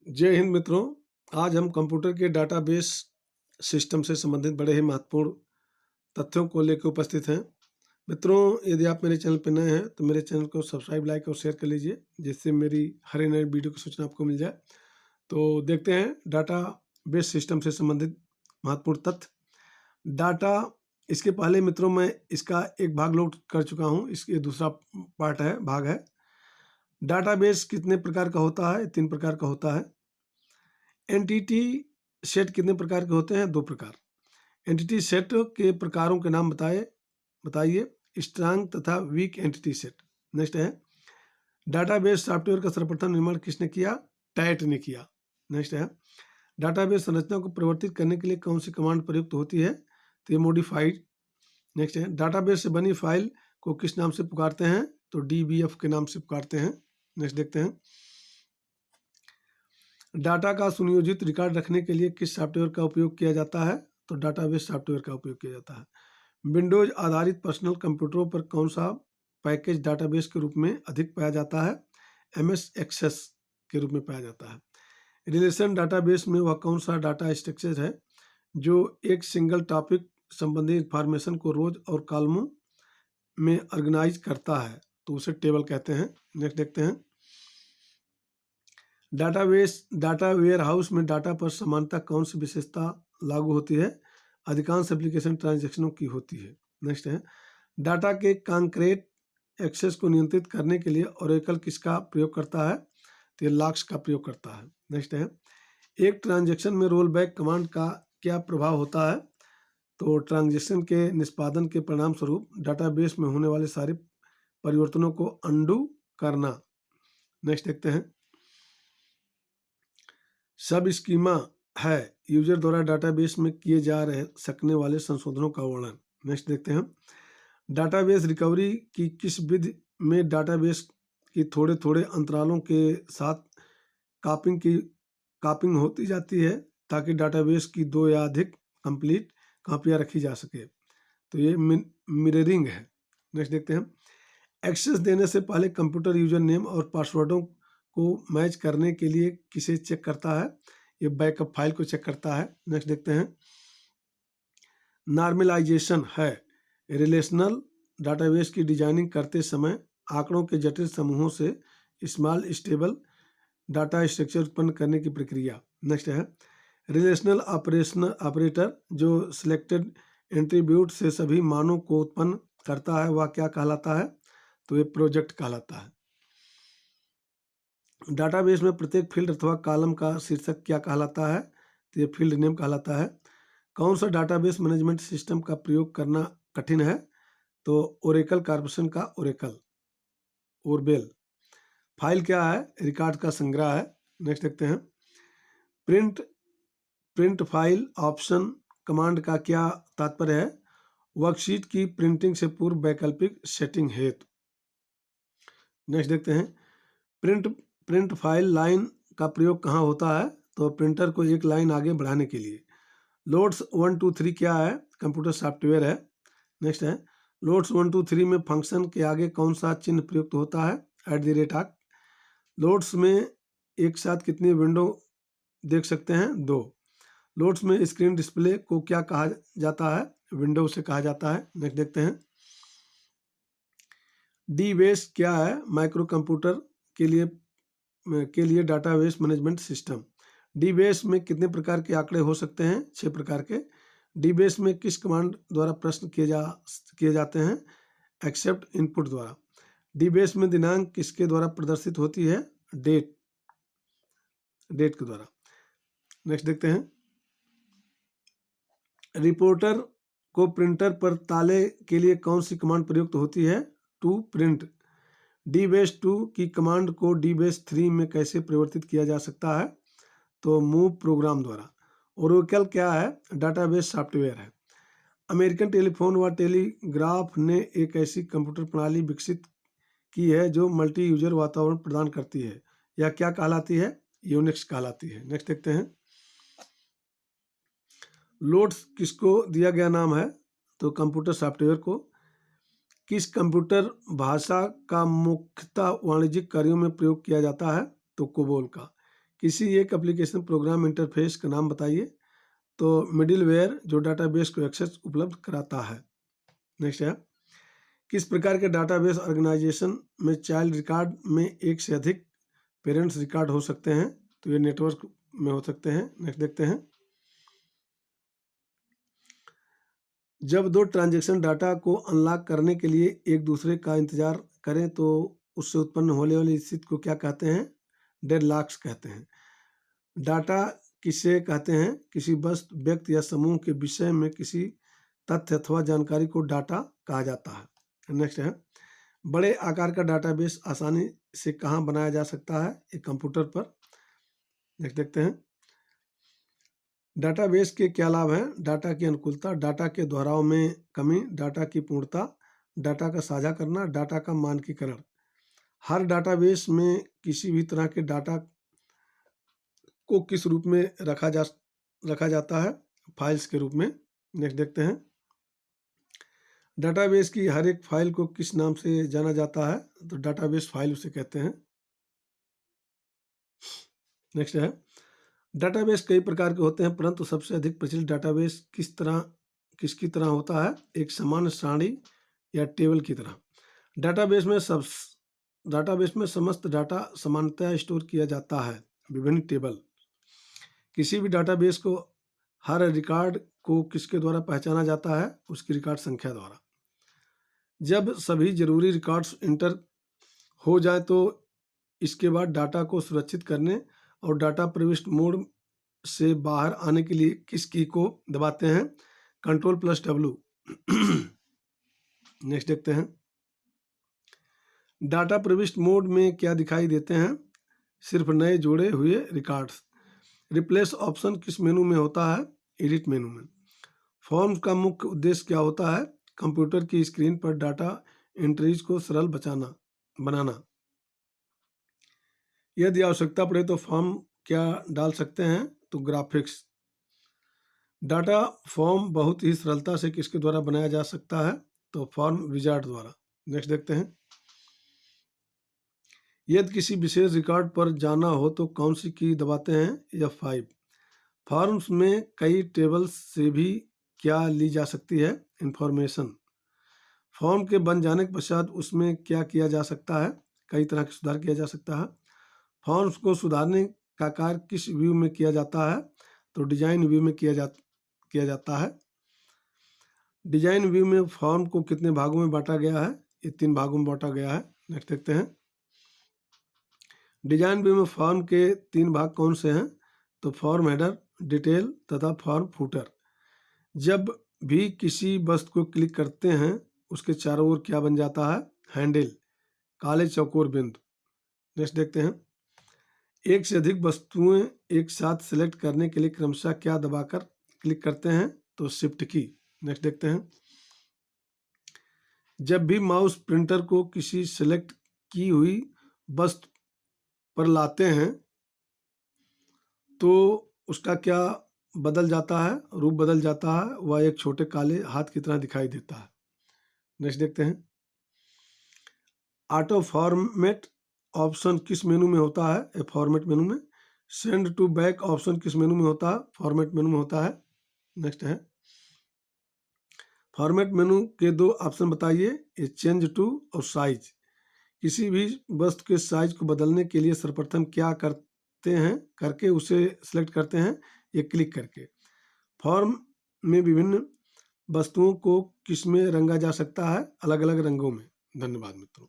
जय हिंद मित्रों। आज हम कंप्यूटर के डाटाबेस सिस्टम से संबंधित बड़े ही महत्वपूर्ण तथ्यों को लेकर उपस्थित हैं। मित्रों, यदि आप मेरे चैनल पर नए हैं तो मेरे चैनल को सब्सक्राइब, लाइक और शेयर कर लीजिए, जिससे मेरी हर नई वीडियो की सूचना आपको मिल जाए। तो देखते हैं डाटाबेस सिस्टम से संबंधित महत्वपूर्ण तथ्य। डाटा इसके पहले मित्रों मैं इसका एक भाग लोड कर चुका हूँ, इसके दूसरा पार्ट है, भाग है। डाटाबेस कितने प्रकार का होता है? 3 प्रकार का होता है। एंटिटी सेट कितने प्रकार के होते हैं? 2 प्रकार। एंटिटी सेट के प्रकारों के नाम बताइए। स्ट्रांग तथा वीक एंटिटी सेट। नेक्स्ट है, डाटाबेस सॉफ्टवेयर का सर्वप्रथम निर्माण किसने किया? टैट ने किया। नेक्स्ट है, डाटाबेस संरचना को परिवर्तित करने के लिए कौन सी कमांड प्रयुक्त होती है? तो ये मॉडिफाइड। नेक्स्ट है, डाटाबेस से बनी फाइल को किस नाम से पुकारते हैं? तो डीबीएफ के नाम से पुकारते हैं। नेक्स्ट देखते हैं, डाटा का सुनियोजित रिकॉर्ड रखने के लिए किस सॉफ्टवेयर का उपयोग किया जाता है? तो डाटाबेस सॉफ्टवेयर का उपयोग किया जाता है। विंडोज आधारित पर्सनल कंप्यूटरों पर कौन सा पैकेज डाटाबेस के रूप में अधिक पाया जाता है? एमएस एक्सेस के रूप में पाया जाता है। रिलेशन डाटाबेस में वह कौन सा डाटा स्ट्रक्चर है जो एक सिंगल टॉपिक संबंधी इंफॉर्मेशन को रोज और कॉलमों में ऑर्गेनाइज करता है? तो उसे टेबल कहते हैं। नेक्स्ट देखते हैं, डाटा वेयर हाउस में डाटा पर समानता कौन सी विशेषता लागू होती है? अधिकांश एप्लीकेशन ट्रांजैक्शनों की होती है। नेक्स्ट है, डाटा के कॉन्क्रीट एक्सेस को नियंत्रित करने के लिए ओरेकल किसका प्रयोग करता है? तो ये लॉक्स का प्रयोग करता है। नेक्स्ट है, एक ट्रांजैक्शन में रोल बैक कमांड का क्या प्रभाव होता है? तो ट्रांजैक्शन के निष्पादन के परिणाम स्वरूप डाटाबेस में होने वाले सारे परिवर्तनों को अंडू करना। नेक्स्ट देखते हैं, सब स्कीमा है यूजर द्वारा डाटाबेस में किए जा रहे सकने वाले संशोधनों का वर्णन। नेक्स्ट देखते हैं, डाटाबेस रिकवरी की किस विधि में डाटाबेस की थोड़े थोड़े अंतरालों के साथ कापिंग होती जाती है ताकि डाटाबेस की 2 या अधिक कंप्लीट कापियाँ रखी जा सके? तो ये मिररिंग है। नेक्स्ट देखते हैं, एक्सेस देने से पहले कंप्यूटर यूजर नेम और पासवर्डों को मैच करने के लिए किसे चेक करता है? ये बैकअप फाइल को चेक करता है। नेक्स्ट देखते हैं, नॉर्मलाइजेशन है रिलेशनल डाटाबेस की डिजाइनिंग करते समय आंकड़ों के जटिल समूहों से स्मॉल स्टेबल डाटा स्ट्रक्चर उत्पन्न करने की प्रक्रिया। नेक्स्ट है, रिलेशनल ऑपरेटर जो सिलेक्टेड एट्रीब्यूट से सभी मानों को उत्पन्न करता है वह क्या कहलाता है? तो ये प्रोजेक्ट कहलाता है। डाटाबेस में प्रत्येक फील्ड अथवा कॉलम का शीर्षक क्या कहलाता है? तो ये फील्ड नेम कहलाता है। कौन सा डाटाबेस मैनेजमेंट सिस्टम का प्रयोग करना कठिन है? तो ओरेकल कॉर्पोरेशन का ओरबेल। फाइल क्या है? रिकॉर्ड का संग्रह है। नेक्स्ट देखते हैं, प्रिंट फाइल ऑप्शन कमांड का क्या तात्पर्य है? वर्कशीट की प्रिंटिंग से पूर्व वैकल्पिक सेटिंग हेतु। नेक्स्ट देखते हैं, प्रिंट फाइल लाइन का प्रयोग कहाँ होता है? तो प्रिंटर को एक लाइन आगे बढ़ाने के लिए। लोड्स 1 2 3 क्या है? कंप्यूटर सॉफ्टवेयर है। नेक्स्ट है, लोड्स 1 2 3 में फंक्शन के आगे कौन सा चिन्ह प्रयुक्त होता है? @ लोड्स में एक साथ कितनी विंडो देख सकते हैं? 2। लोड्स में स्क्रीन डिस्प्ले को क्या कहा जाता है? विंडो से कहा जाता है। नेक्स्ट देखते हैं, डीबेस क्या है? माइक्रो कंप्यूटर के लिए डाटाबेस मैनेजमेंट सिस्टम। डीबेस में कितने प्रकार के आंकड़े हो सकते हैं? 6 प्रकार के। डीबेस में किस कमांड द्वारा प्रश्न किए जाते हैं? एक्सेप्ट इनपुट द्वारा। डीबेस में दिनांक किसके द्वारा प्रदर्शित होती है? डेट के द्वारा। नेक्स्ट देखते हैं, रिपोर्टर को प्रिंटर पर ताले के लिए कौन सी कमांड प्रयुक्त होती है? To print. डीबेस 2 की कमांड को डीबेस 3 में कैसे परिवर्तित किया जा सकता है? तो मूव प्रोग्राम द्वारा। ओरेकल क्या है? डाटाबेस सॉफ्टवेयर है। अमेरिकन टेलीफोन व टेलीग्राफ ने एक ऐसी कंप्यूटर प्रणाली विकसित की है जो मल्टी यूजर वातावरण प्रदान करती है। यह क्या कहलाती है? यूनिक्स कहलाती है। नेक्स्ट देखते हैं, लोड्स किसको दिया गया नाम है? तो कंप्यूटर सॉफ्टवेयर को। किस कंप्यूटर भाषा का मुख्यतः वाणिज्यिक कार्यों में प्रयोग किया जाता है? तो कोबोल का। किसी एक एप्लीकेशन प्रोग्राम इंटरफेस का नाम बताइए। तो मिडिलवेयर जो डाटाबेस को एक्सेस उपलब्ध कराता है। नेक्स्ट है, किस प्रकार के डाटाबेस ऑर्गेनाइजेशन में चाइल्ड रिकॉर्ड में एक से अधिक पेरेंट्स रिकॉर्ड हो सकते हैं? तो ये नेटवर्क में हो सकते हैं। नेक्स्ट देखते हैं, जब दो ट्रांजैक्शन डाटा को अनलॉक करने के लिए एक दूसरे का इंतजार करें तो उससे उत्पन्न होने वाली स्थिति को क्या कहते हैं? डेडलॉक्स कहते हैं। डाटा किसे कहते हैं? किसी वस्तु, व्यक्ति या समूह के विषय में किसी तथ्य अथवा जानकारी को डाटा कहा जाता है। नेक्स्ट है, बड़े आकार का डाटाबेस आसानी से कहाँ बनाया जा सकता है? एक कंप्यूटर पर। नेक्स्ट देखते हैं, डाटाबेस के क्या लाभ हैं? डाटा की अनुकूलता, डाटा के दोहराव में कमी, डाटा की पूर्णता, डाटा का साझा करना, डाटा का मानकीकरण। हर डाटाबेस में किसी भी तरह के डाटा को किस रूप में रखा जाता है? फाइल्स के रूप में। नेक्स्ट देखते हैं, डाटाबेस की हर एक फाइल को किस नाम से जाना जाता है? तो डाटाबेस फाइल उसे कहते हैं। नेक्स्ट है, डाटाबेस कई प्रकार के होते हैं परंतु सबसे अधिक प्रचलित डाटाबेस किसकी तरह होता है? एक सामान्य सारणी या टेबल की तरह। डाटाबेस में समस्त डाटा समानतः स्टोर किया जाता है। विभिन्न टेबल, किसी भी डाटाबेस को हर रिकॉर्ड को किसके द्वारा पहचाना जाता है? उसकी रिकॉर्ड संख्या द्वारा। जब सभी जरूरी रिकॉर्ड्स इंटर हो जाए तो इसके बाद डाटा को सुरक्षित करने और डाटा प्रविष्ट मोड से बाहर आने के लिए किस की को दबाते हैं? Ctrl+W। नेक्स्ट देखते हैं, डाटा प्रविष्ट मोड में क्या दिखाई देते हैं? सिर्फ नए जोड़े हुए रिकॉर्ड्स। रिप्लेस ऑप्शन किस मेनू में होता है? एडिट मेनू में। फॉर्म का मुख्य उद्देश्य क्या होता है? कंप्यूटर की स्क्रीन पर डाटा एंट्रीज को सरल बनाना। यदि आवश्यकता पड़े तो फॉर्म क्या डाल सकते हैं? तो ग्राफिक्स। डाटा फॉर्म बहुत ही सरलता से किसके द्वारा बनाया जा सकता है? तो फॉर्म विजार्ड द्वारा। नेक्स्ट देखते हैं, यदि किसी विशेष रिकॉर्ड पर जाना हो तो कौन सी की दबाते हैं? F5। फॉर्म्स में कई टेबल्स से भी क्या ली जा सकती है? इंफॉर्मेशन। फॉर्म के बन जाने के पश्चात उसमें क्या किया जा सकता है? कई तरह के सुधार किया जा सकता है। फॉर्म्स को सुधारने का कार्य किस व्यू में किया जाता है? तो डिजाइन व्यू में किया जाता है। डिजाइन व्यू में फॉर्म को कितने भागों में बांटा गया है? ये 3 भागों में बांटा गया है। नेक्स्ट देखते हैं, डिजाइन व्यू में फॉर्म के 3 भाग कौन से हैं? तो फॉर्म हेडर, डिटेल तथा फॉर्म फूटर। जब भी किसी वस्तु को क्लिक करते हैं उसके चारों ओर क्या बन जाता है? हैंडल, काले चौकोर बिंदु। नेक्स्ट देखते हैं, एक से अधिक वस्तुएं एक साथ सेलेक्ट करने के लिए क्रमशः क्या दबाकर क्लिक करते हैं? तो शिफ्ट की। नेक्स्ट देखते हैं, जब भी माउस प्रिंटर को किसी सेलेक्ट की हुई वस्तु पर लाते हैं तो उसका क्या बदल जाता है? रूप बदल जाता है। वह एक छोटे काले हाथ की तरह दिखाई देता है। नेक्स्ट देखते हैं, ऑटो फॉर्मेट ऑप्शन किस मेनू में होता है? फॉर्मेट मेनू में। सेंड टू बैक ऑप्शन किस मेनू में होता है? फॉर्मेट मेनू में होता है। नेक्स्ट है, फॉर्मेट मेनू के 2 ऑप्शन बताइए, ये चेंज टू और साइज। किसी भी वस्तु के साइज को बदलने के लिए सर्वप्रथम क्या करते हैं? करके उसे सिलेक्ट करते हैं, ये क्लिक करके। फॉर्म में विभिन्न वस्तुओं को किस में रंगा जा सकता है? अलग अलग रंगों में। धन्यवाद मित्रों।